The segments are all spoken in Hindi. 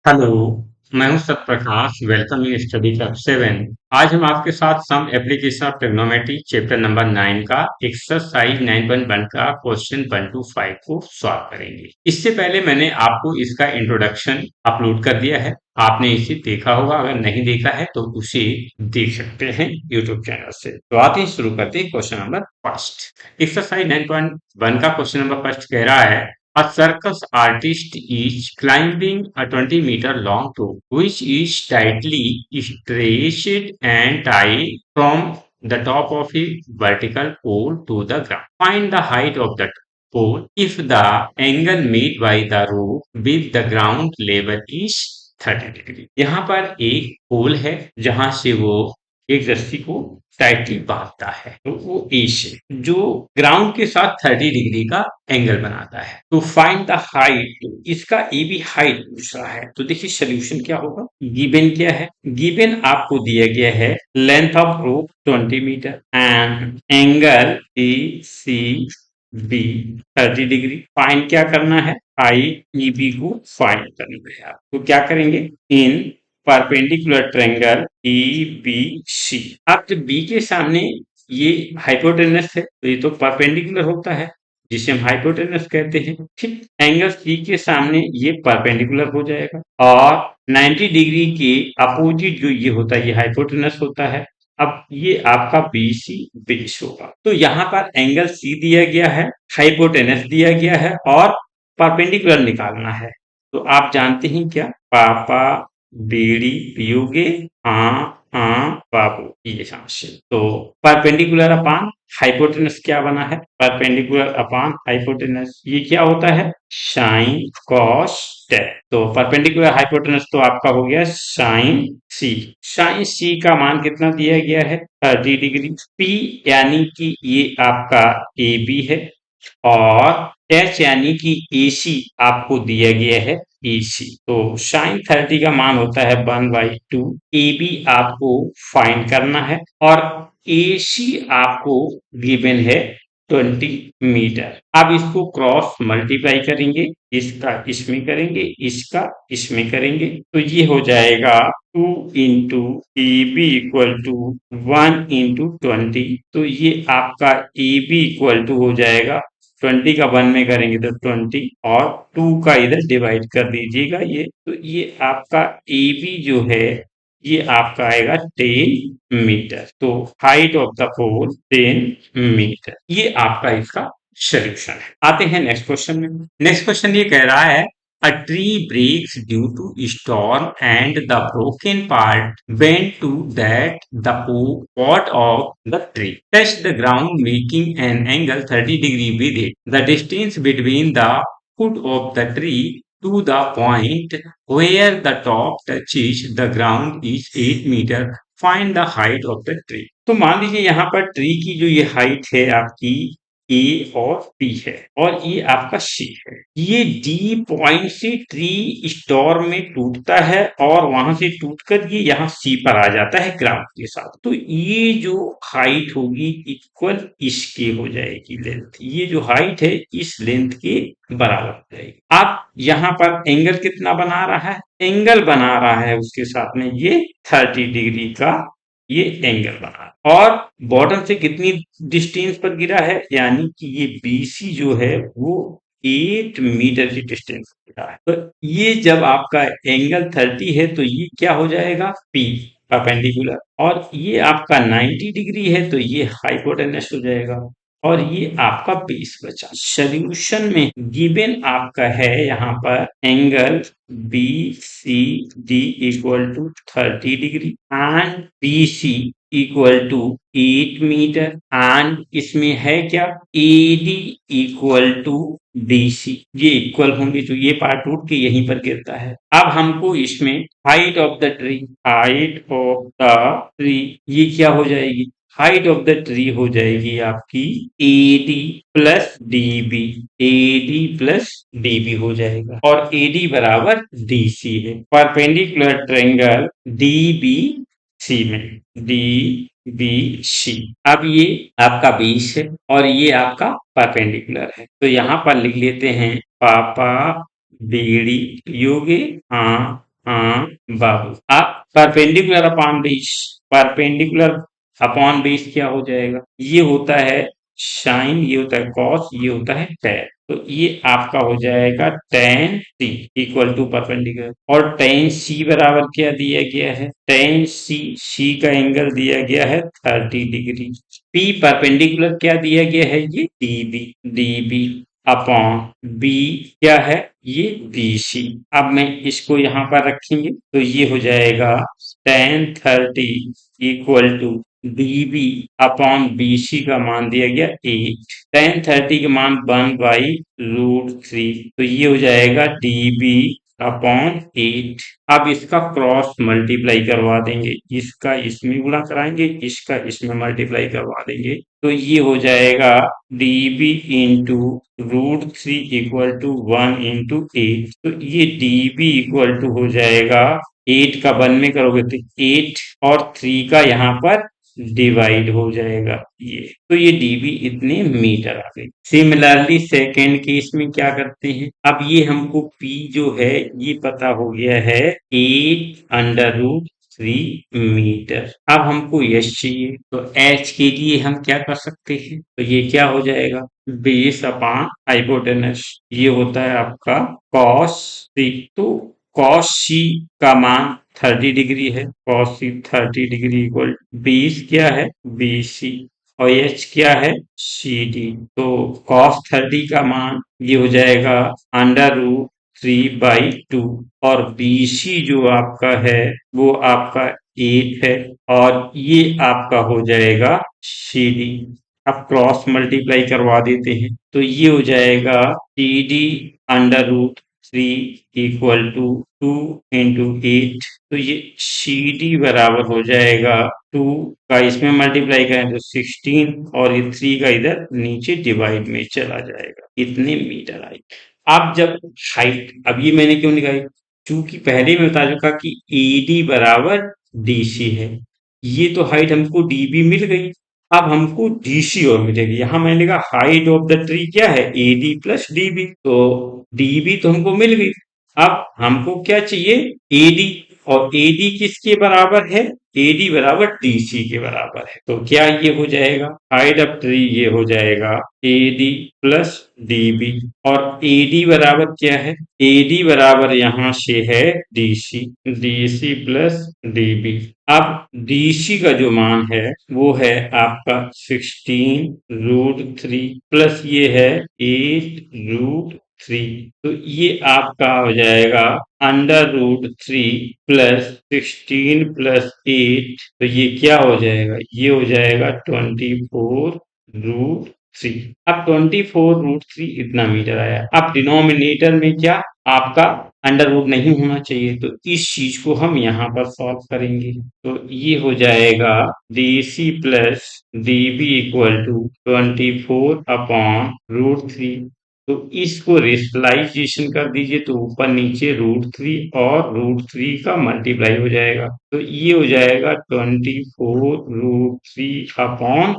हेलो, मैं हूं Satprakash. Welcome in study club 7। आज हम आपके साथ some application of trigonometry chapter number 9 का एक्सरसाइज 9.1 का क्वेश्चन 1 to 5 को सॉल्व करेंगे। इससे पहले मैंने आपको इसका इंट्रोडक्शन अपलोड कर दिया है। आपने इसे देखा होगा, अगर नहीं देखा है तो उसे देख सकते हैं यूट्यूब चैनल से। तो आते ही शुरू करते हैं क्वेश्चन नंबर फर्स्ट। एक्सरसाइज 9.1 का क्वेश्चन नंबर फर्स्ट कह रहा है A circus artist is climbing a 20-meter long rope, which is tightly stretched and tied from the top of a vertical pole to the ground. Find the height of the pole if the angle made by the rope with the ground level is 30 degree. यहाँ पर एक पोल है जहां से वो एक रस्सी को टाइटली बांधता है, तो वो ए से जो ग्राउंड के साथ 30 डिग्री का एंगल बनाता है। तो फाइंड द हाइट, इसका ए बी हाइट पूछ रहा है। तो देखिए सोल्यूशन क्या होगा। गिवन क्या है, गिवन आपको दिया गया है length of rope 20 metre and angle A C B 30 degree. Find क्या करना है, आई ई बी को फाइंड करना है। आप तो क्या करेंगे, in perpendicular triangle A B C. अब जब बी के सामने ये हाइपोटेनस है तो ये तो परपेंडिकुलर होता है, जिसे हम हाइपोटेनस कहते हैं। ठीक, एंगल सी के सामने ये परपेंडिकुलर हो जाएगा और 90 डिग्री के अपोजिट जो ये होता है ये हाइपोटेनस होता है। अब ये आपका BC बेस होगा। तो यहाँ पर एंगल सी दिया गया है, हाइपोटेनस दिया गया है और परपेंडिकुलर निकालना है। तो आप जानते हैं क्या, पापा बीड़ी पियोगे, हाँ हाँ बाबू, ये समझे। तो परपेंडिकुलर अपान हाइपोटेनस क्या बना है, परपेंडिकुलर अपान हाइपोटेनस, ये क्या होता है, साइन कॉस टेन। तो परपेंडिकुलर हाइपोटेनस तो आपका हो गया साइन सी। साइन सी का मान कितना दिया गया है, 30 डिग्री। पी यानी कि ये आपका ए बी है और एच यानी कि AC आपको दिया गया है AC। तो साइन 30 का मान होता है 1/2। AB आपको फाइंड करना है और AC आपको गिवन है 20 मीटर। अब इसको क्रॉस मल्टीप्लाई करेंगे, इसका इसमें करेंगे, इसका इसमें करेंगे, तो ये हो जाएगा 2 into AB equal to 1 into 20। तो ये आपका AB इक्वल टू हो जाएगा 20 का 1 में करेंगे तो 20 और 2 का इधर डिवाइड कर दीजिएगा। ये तो ये आपका ए बी जो है ये आपका आएगा 10 मीटर। तो height of the pole 10 metre, ये आपका इसका सोल्यूशन है। आते हैं नेक्स्ट क्वेश्चन में। नेक्स्ट क्वेश्चन ये कह रहा है a tree breaks due to storm and the broken part bent to that the pot of the tree touch the ground making an angle 30 degree with it. The distance between the foot of the tree to the point where the top touches the ground is 8 meter. Find the height of the tree. तो मान लीजिए यहाँ पर ट्री की जो ये हाइट है आपकी ए और बी है और ये आपका सी है। ये डी पॉइंट से ट्री स्टॉर्म में टूटता है और वहां से टूटकर ये यहाँ सी पर आ जाता है ग्राउंड के साथ। तो ये जो हाइट होगी इक्वल इसके हो जाएगी लेंथ। ये जो हाइट है इस लेंथ के बराबर हो जाएगी। आप यहाँ पर एंगल कितना बना रहा है, एंगल बना रहा है उसके साथ में ये 30 डिग्री का ये एंगल बना और बॉटम से कितनी डिस्टेंस पर गिरा है, यानी कि ये BC जो है वो 8 मीटर की डिस्टेंस पर गिरा है। तो ये जब आपका एंगल 30 है तो ये क्या हो जाएगा, P परपेंडिकुलर, और ये आपका 90 डिग्री है तो ये हाइपोटेनस हो जाएगा और ये आपका बेस बचा। सोल्यूशन में गिवन आपका है यहाँ पर angle BCD equal to 30 degree and BC equal to 8 metre and इसमें है क्या AD इक्वल टू BC। ये इक्वल होंगे तो ये पार्ट टूट के यहीं पर गिरता है। अब हमको इसमें height of the tree, height of the tree ये क्या हो जाएगी, हाइट ऑफ द ट्री हो जाएगी आपकी AD plus DB। AD plus DB हो जाएगा और AD बराबर DC है। परपेंडिकुलर ट्रायंगल DBC में DBC। अब ये आपका 20 है और ये आपका परपेंडिकुलर है। तो यहाँ पर लिख लेते हैं पापा बीड़ी पियोगे, हाँ हाँ बाबू। आप perpendicular upon base, perpendicular upon base क्या हो जाएगा? ये होता है साइन, ये होता है कॉस, ये होता है टेन। तो ये आपका हो जाएगा tan C equal to perpendicular. और टेन सी बराबर क्या दिया गया है? टेन सी, सी का एंगल दिया गया है 30 डिग्री। पी परपेंडिकुलर क्या दिया गया है? ये डीबी, डीबी अपॉन बी क्या है? ये BC। अब मैं इसको यहाँ पर रखेंगे तो ये हो जाएगा tan 30 equal to DB upon BC का मान दिया गया 8। tan 30 का मान 1/√3, तो ये हो जाएगा DB अपॉन 8। अब इसका क्रॉस मल्टीप्लाई करवा देंगे, इसका इसमें गुणा कराएंगे, इसका इसमें मल्टीप्लाई करवा देंगे, तो ये हो जाएगा DB इंटू √3 इक्वल टू 1/8। तो ये DB इक्वल टू हो जाएगा 8 का 1 में करोगे तो 8 और 3 का यहाँ पर डिवाइड हो जाएगा ये, तो ये डीबी इतने मीटर आ गई। सिमिलरली सेकेंड केस में क्या करते हैं? अब ये हमको पी जो है ये पता हो गया है 8√3 मीटर। अब हमको एच चाहिए, तो एच के लिए हम क्या कर सकते हैं? तो ये क्या हो जाएगा? बेस अपॉन हाइपोटेनस, ये होता है आपका कॉस सी। तो कॉस सी का मान 30 डिग्री है, कॉस सी 30 डिग्री इक्वल बेस क्या है? BC और एच क्या है? CD। तो कॉस 30 का मान ये हो जाएगा √3/2 और BC जो आपका है वो आपका 8 है और ये आपका हो जाएगा CD। अब क्रॉस मल्टीप्लाई करवा देते हैं तो ये हो जाएगा CD √3 इक्वल टू 2 इंटू 8। तो ये CD बराबर हो जाएगा 2 का इसमें मल्टीप्लाई करें तो 16 और ये 3 का इधर नीचे डिवाइड में चला जाएगा, इतने मीटर आई। अब जब हाइट, अब ये मैंने क्यों निकाली? क्योंकि पहले मैं बता चुका कि AD बराबर DC है, ये तो हाइट हमको DB मिल गई। अब हमको DC और मिलेगी, यहाँ मैंने कहा हाइट ऑफ द ट्री क्या है? AD plus DB। तो DB तो हमको मिल गई, अब हमको क्या चाहिए? AD। और AD किसके बराबर है? AD बराबर DC के बराबर है। तो क्या ये हो जाएगा? हाइट ऑफ ट्री ये हो जाएगा AD प्लस DB। और AD बराबर क्या है? AD बराबर यहाँ से है DC, DC प्लस DB। अब DC का जो मान है वो है आपका 16√3 प्लस ये है 8√3। तो ये आपका हो जाएगा √3 प्लस 16 प्लस 8, तो ये क्या हो जाएगा? ये हो जाएगा 24√3। अब 24√3 इतना मीटर आया। अब डिनोमिनेटर में क्या आपका अंडर रूट नहीं होना चाहिए, तो इस चीज को हम यहाँ पर सॉल्व करेंगे। तो ये हो जाएगा DC plus DB equal to 24/√3। तो इसको रेशनलाइजेशन कर दीजिए तो ऊपर नीचे √3 और √3 का मल्टीप्लाई हो जाएगा, तो ये हो जाएगा 24√3/3।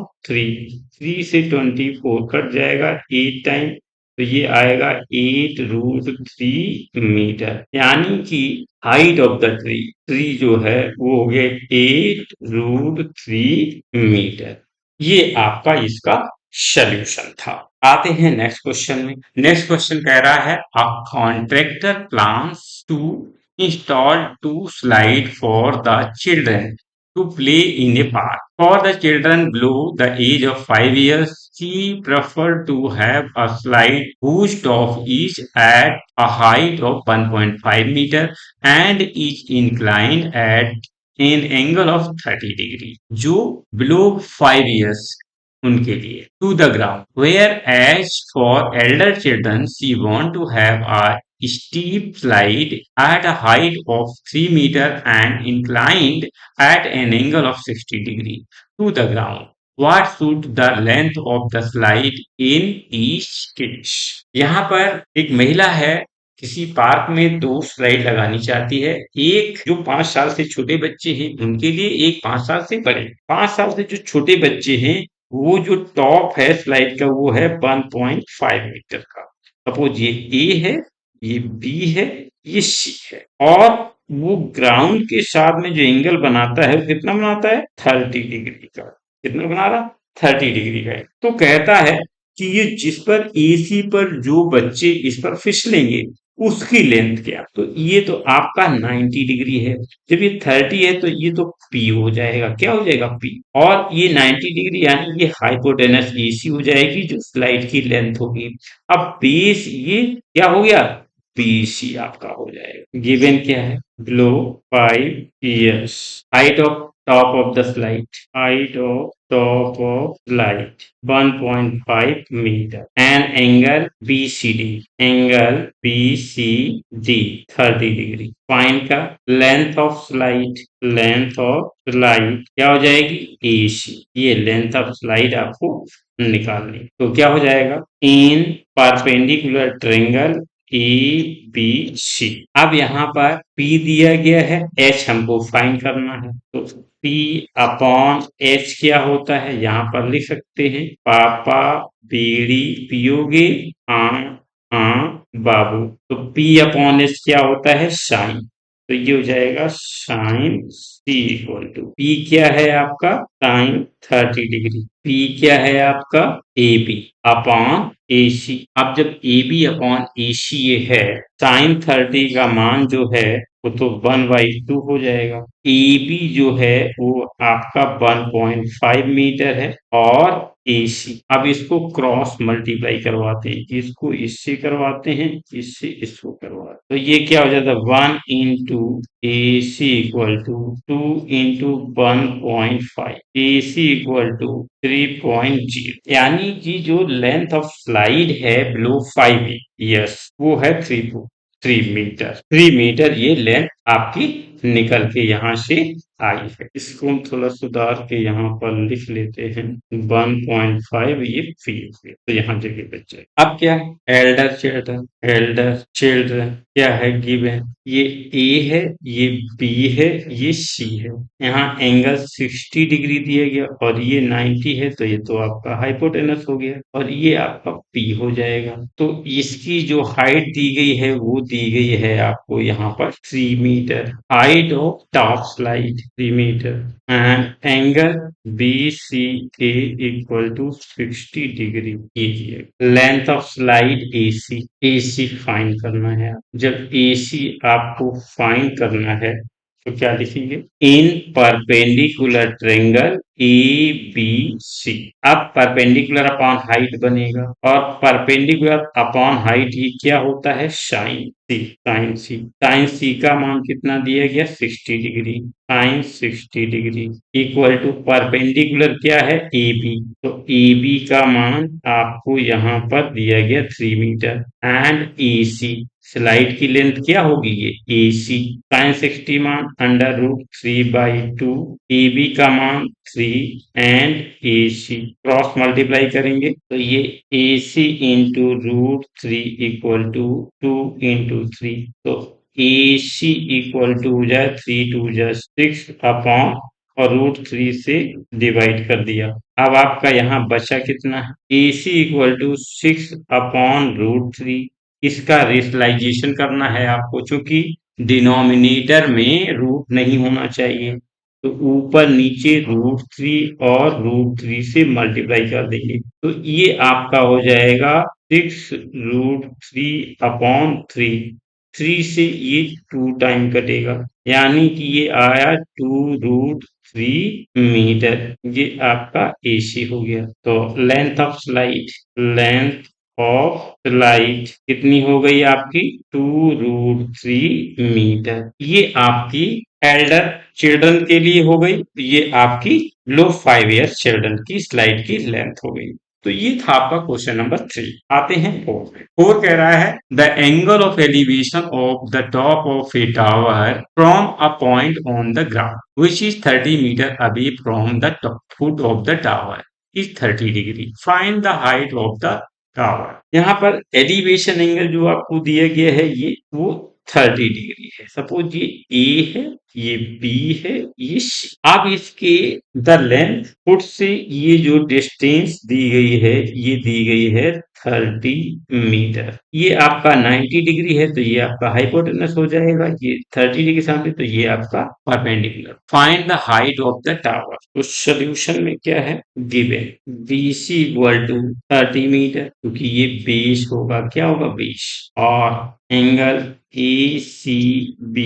3 से 24 कट जाएगा 8 टाइम, तो ये आएगा 8√3 मीटर। यानी कि height of the tree, tree जो है वो हो गया 8√3 मीटर। ये आपका इसका सॉल्यूशन था। आते हैं नेक्स्ट क्वेश्चन में। नेक्स्ट क्वेश्चन कह रहा है a contractor plans to install 2 slide for the children to play in a park. For the children below the age of 5 years, she preferred to have a slide whose top is at a height of 1.5 meter and is inclined at an angle of 30 degree. जो below 5 years उनके लिए to the ground. Whereas for elder children, she want to have a steep slide at a height of 3 meter and inclined at an angle of 60 degree to the ground. What should the length of the slide in each case? यहाँ पर एक महिला है, किसी पार्क में 2 स्लाइड लगानी चाहती है। एक जो 5 साल से छोटे बच्चे हैं उनके लिए, एक 5 साल से बड़े। 5 साल से जो छोटे बच्चे हैं वो जो टॉप है स्लाइड का वो है 1.5 मीटर का। सपोज ये A है, ये बी है, ये सी है। और वो ग्राउंड के साथ में जो एंगल बनाता है वो कितना बनाता है, 30 डिग्री का। कितना बना रहा, 30 डिग्री का है। तो कहता है कि ये जिस पर एसी पर जो बच्चे इस पर फिसलेंगे उसकी लेंथ क्या, तो ये तो आपका 90 डिग्री है। जब ये 30 है तो ये तो पी हो जाएगा, क्या हो जाएगा, पी। और ये 90 डिग्री यानी ये हाइपोटेनस एसी हो जाएगी जो स्लाइड की लेंथ होगी। अब बेस ये क्या हो गया, बीसी आपका हो जाएगा। गिवन क्या है, below 5 years, height of top of the slide, height of top of slide 1.5 meter and angle B C D, angle B C D 30 degree. Find का length of slide, length of slide क्या हो जाएगी, एसी। ये लेंथ ऑफ स्लाइड आपको निकालनी, तो क्या हो जाएगा, in perpendicular triangle A B C. अब यहाँ पर P दिया गया है, H हमको फाइंड करना है, तो P अपॉन H क्या होता है, यहाँ पर लिख सकते हैं, पापा बीड़ी पियोगे, बाबू। तो P अपॉन H क्या होता है, साइन। तो ये हो जाएगा sine C equal to, P क्या है आपका, साइन 30 डिग्री। P क्या है आपका, AB अपॉन AC। अब जब AB अपॉन AC ये है, साइन 30 का मान जो है वो तो 1/2 हो जाएगा। AB जो है वो आपका 1.5 मीटर है। और AC, अब इसको क्रॉस मल्टीप्लाई करवाते हैं, इसको इससे करवाते हैं, इससे इसको करवाते हैं, तो ये क्या हो जाता है, 1 into AC equal to 2 into 1.5, AC equal to 3.0, यानी कि जो लेंथ ऑफ स्लाइड है बिलो 5 यस वो है 3 मीटर। 3 मीटर ये लेंथ आपकी निकल के यहाँ से आई है। इसको हम थोड़ा सुधार के यहाँ पर लिख लेते हैं, 1.5 ये फीट है, तो यहाँ जगह बच जाए। अब क्या है, एल्डर चिल्ड्रन, एल्डर चिल्ड्रन क्या है गिवन, ये ए है, ये बी है, ये सी है। यहाँ एंगल 60 डिग्री दिया गया और ये 90 है, तो ये तो आपका हाइपोटेनस हो गया और ये आपका पी हो जाएगा। तो इसकी जो हाइट दी गई है वो दी गई है आपको यहाँ पर 3 meter, height of top slide 3 metre and angle B C A equal to 60 degree कीजिए। Length of slide A C, A C find करना है। जब एसी आपको फाइंड करना है तो क्या लिखेंगे, in perpendicular triangle A B C. अब परपेंडिकुलर अपॉन हाइट बनेगा और परपेंडिकुलर अपॉन हाइट ही क्या होता है, sine C, sine C. Sine C का मान कितना दिया गया, 60 degree, sine 60 degree equal to perpendicular क्या है, ए बी। तो ए बी का मान आपको यहाँ पर दिया गया 3 metre and A C, slide की लेंथ क्या होगी, ये AC। साइन 60 मान √3/2, AB का मान 3 एंड AC क्रॉस मल्टीप्लाई करेंगे तो ये AC into √3 equal to 2 into 3, तो AC इक्वल टू हो जाए 3 2 जा 6 अपॉन और √3 से डिवाइड कर दिया। अब आपका यहाँ बचा कितना है, AC इक्वल टू 6 अपॉन √3। इसका रेशनलाइजेशन करना है आपको, चूंकि डिनोमिनेटर में रूट नहीं होना चाहिए, तो ऊपर नीचे √3 और √3 से मल्टीप्लाई कर देंगे, तो ये आपका हो जाएगा 6√3 अपॉन 3। 3 से ये 2 टाइम कटेगा, यानी कि ये आया 2√3 मीटर। ये आपका AC हो गया। तो length of slide, length of slide कितनी हो गई आपकी, 2√3 मीटर। ये आपकी एल्डर चिल्ड्रन के लिए हो गई, तो ये आपकी लो 5 ईयर्स चिल्ड्रन की स्लाइड की लेंथ हो गई। तो ये था आपका क्वेश्चन नंबर 3। आते हैं 4 पे। 4 कह रहा है the angle of elevation of the top of a tower from a point on the ground which is 30 metre away from the foot of the tower is 30 degree. Find the height of the tower. यहाँ पर एलिवेशन एंगल जो आपको दिया गया है ये वो 30 डिग्री है। सपोज ये ए है, ये बी है, ये सी। अब इसके द लेंथ फुट से ये जो डिस्टेंस दी गई है, ये दी गई है 30 मीटर। ये आपका 90 डिग्री है, तो ये आपका हाइपोटेनस हो जाएगा। ये 30 डिग्री सामने, तो ये आपका perpendicular. Find the height of the tower. तो सोल्यूशन में क्या है given, BC equal to 30 metre, क्योंकि ये बेस होगा, क्या होगा बेस, और angle ACB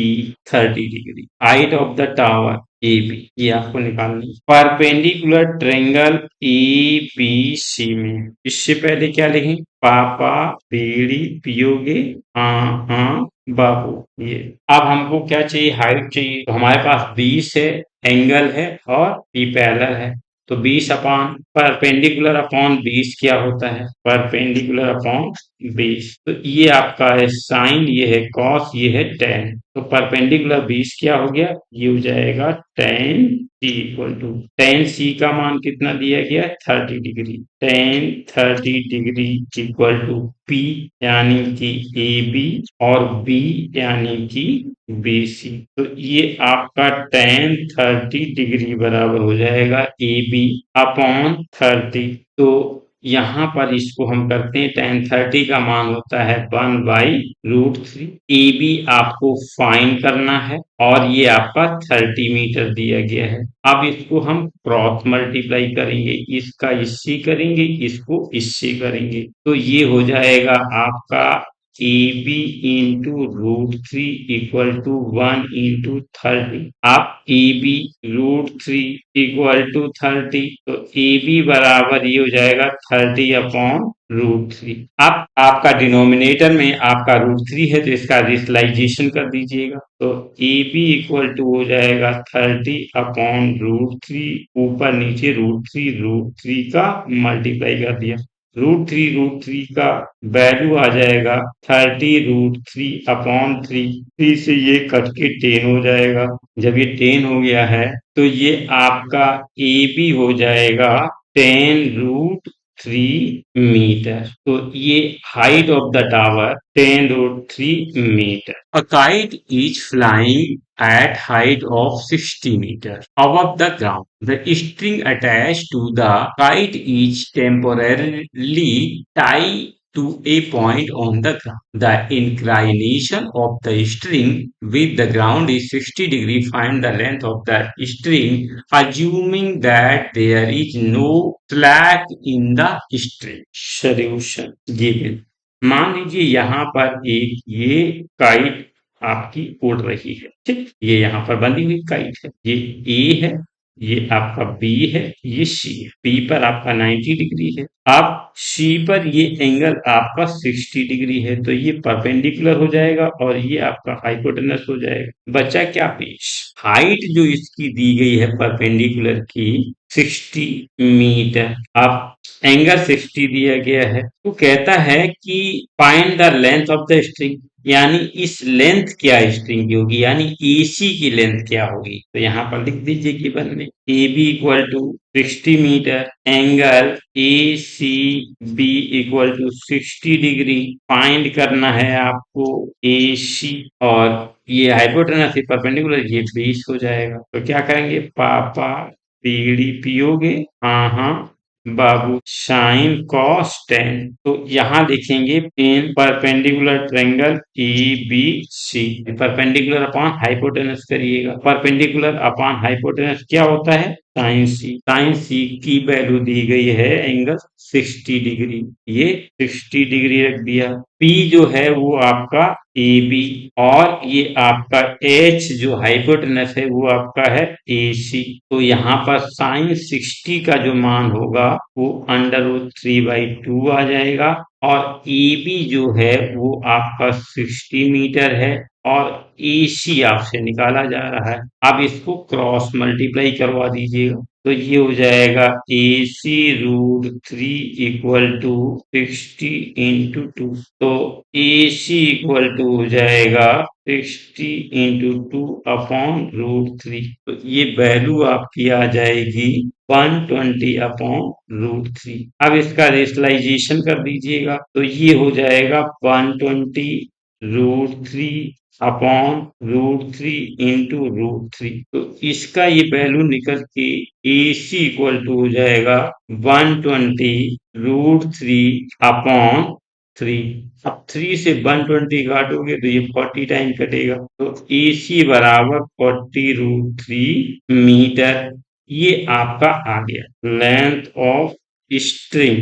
30 degree. Height of the tower AB, ये आपको निकालनी है। परपेंडिकुलर ट्रेंगल ABC में, इससे पहले क्या लिखें, पापा बीड़ी पियोगे, हाँ बाबू। ये अब हमको क्या चाहिए, हाइट चाहिए। तो हमारे पास 20 है, एंगल है, और P पैरेलल है। तो 20 अपॉन परपेंडिकुलर अपॉन 20 क्या होता है, परपेंडिकुलर अपॉन 20। तो ये आपका है साइन, ये है कॉस, ये है टेन। तो परपेंडिकुलर 20 क्या हो गया, ये हो जाएगा tan C equal to, tan C का मान कितना दिया गया, 30 degree. Tan 30 degree equal to P यानी कि ए बी, और बी यानी कि बी सी। तो ये आपका टेन 30 डिग्री बराबर हो जाएगा ए बी अपॉन 30। तो यहाँ पर इसको हम करते हैं, टेन 30 का मान होता है 1/√3। ए बी आपको फाइंड करना है, और ये आपका 30 मीटर दिया गया है। अब इसको हम क्रॉस मल्टीप्लाई करेंगे, इसका इससे करेंगे, इसको इससे करेंगे, तो ये हो जाएगा आपका A B into √3 equal to 1/30। आप ए बी √3 इक्वल टू 30, तो ए बी बराबर ये हो जाएगा 30/√3। अब आपका डिनोमिनेटर में आपका √3 है, तो इसका रेशनलाइजेशन कर दीजिएगा। तो ए बी इक्वल टू हो जाएगा 30/√3, ऊपर नीचे √3 का मल्टीप्लाई कर दिया। √3 का वैल्यू आ जाएगा 30√3/3। 3 से ये कट के 10 हो जाएगा। जब ये 10 हो गया है, तो ये आपका ए बी हो जाएगा 10√3 मीटर। तो ये height of the tower 10√3 metre. A kite is flying at height of 60 meters above the ground. The string attached to the kite is temporarily tied to a point on the ground. The inclination of the string with the ground is 60 degree. Find the length of the string, assuming that there is no slack in the string. Solution given. मान लीजिए यहाँ पर एक ये काइट आपकी उड़ रही है, ठीक, ये यहाँ पर बंधी हुई काइट है। ये ए है, ये आपका बी है, ये सी है। बी पर आपका 90 डिग्री है। अब सी पर ये एंगल आपका 60 डिग्री है, तो ये परपेंडिकुलर हो जाएगा, और ये आपका हाइपोटेनस हो जाएगा। बचा क्या बेस। हाइट जो इसकी दी गई है परपेंडिकुलर की 60 मीटर। अब एंगल 60 दिया गया है, तो कहता है कि find the length of the string, यानी इस लेंथ क्या स्ट्रिंग की होगी, यानी AC की लेंथ क्या होगी। तो यहाँ पर लिख दीजिए गिवन में A B equal to 60 metre, angle ACB equal to 60 degree. Find करना है आपको AC, और ये हाइपोटेनस है परपेंडिकुलर, ये 20 हो जाएगा। तो क्या करेंगे, पापा बीड़ी पियोगे, हाँ बाबू, साइन कॉस टेन। तो यहाँ लिखेंगे ten perpendicular triangle ABC। Perpendicular upon hypotenuse करिएगा, परपेंडिकुलर अपॉन हाइपोटेनस क्या होता है, साइन सी। साइन सी की वैल्यू दी गई है एंगल 60 डिग्री, ये 60 डिग्री रख दिया। P जो है वो आपका AB, और ये आपका H जो हाइपोटेनस है वो आपका है AC। तो यहाँ पर साइन 60 का जो मान होगा वो √3/2 आ जाएगा, और AB जो है वो आपका 60 मीटर है, और AC आपसे निकाला जा रहा है। अब इसको क्रॉस मल्टीप्लाई करवा दीजिएगा, तो ये हो जाएगा AC√3 इक्वल टू 60 इंटू 2। तो AC इक्वल टू हो जाएगा 60 इंटू 2/√3। तो ये वैल्यू आपकी आ जाएगी 120/√3। अब इसका रेशनलाइजेशन कर दीजिएगा, तो ये हो जाएगा 120√3 अपॉन √3 इंटू √3। तो इसका ये वैल्यू निकल के AC इक्वल टू हो जाएगा 120 √3 अपॉन 3। अब 3 से 120 काटोगे तो ये 40 टाइम कटेगा, तो AC बराबर 40√3 मीटर। ये आपका आ गया length of string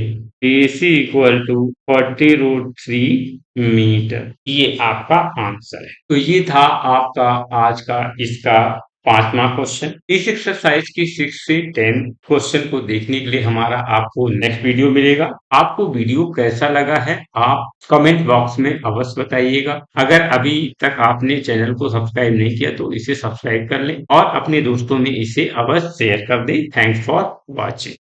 AC equal to 40√3 metre. ये आपका आंसर है। तो ये था आपका आज का इसका 5वां क्वेश्चन। इस एक्सरसाइज की 6 से 10 क्वेश्चन को देखने के लिए हमारा आपको नेक्स्ट वीडियो मिलेगा। आपको वीडियो कैसा लगा है आप कमेंट बॉक्स में अवश्य बताइएगा। अगर अभी तक आपने चैनल को सब्सक्राइब नहीं किया तो इसे सब्सक्राइब कर लें और अपने दोस्तों में इसे अवश्य शेयर कर दें। Thanks for watching.